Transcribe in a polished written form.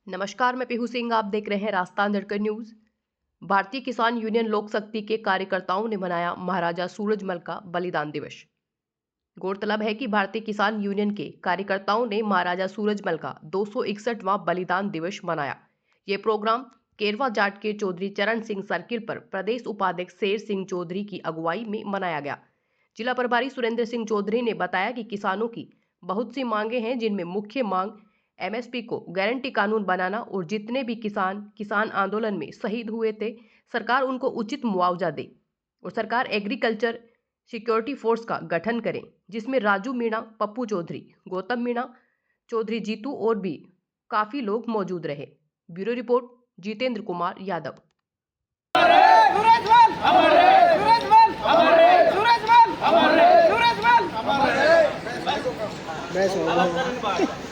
नमस्कार, मैं पीहू सिंह। आप देख रहे हैं रास्ता अंधेड़कर न्यूज। भारतीय किसान यूनियन लोक शक्ति के कार्यकर्ताओं ने मनाया महाराजा सूरजमल का बलिदान दिवस। गौरतलब है कि भारतीय किसान यूनियन के कार्यकर्ताओं ने महाराजा सूरजमल का 261वां बलिदान दिवस मनाया। ये प्रोग्राम केरवा जाट के चौधरी चरण सिंह सर्किल पर प्रदेश उपाध्यक्ष शेर सिंह चौधरी की अगुवाई में मनाया गया। जिला प्रभारी सुरेंद्र सिंह चौधरी ने बताया कि किसानों की बहुत सी मांगे हैं, जिनमें मुख्य मांग एमएसपी को गारंटी कानून बनाना और जितने भी किसान आंदोलन में शहीद हुए थे, सरकार उनको उचित मुआवजा दे और सरकार एग्रीकल्चर सिक्योरिटी फोर्स का गठन करें, जिसमें राजू मीणा, पप्पू चौधरी, गौतम मीणा, चौधरी जीतू और भी काफी लोग मौजूद रहे। Bureau report, Jitendra Kumar Yadav. मैं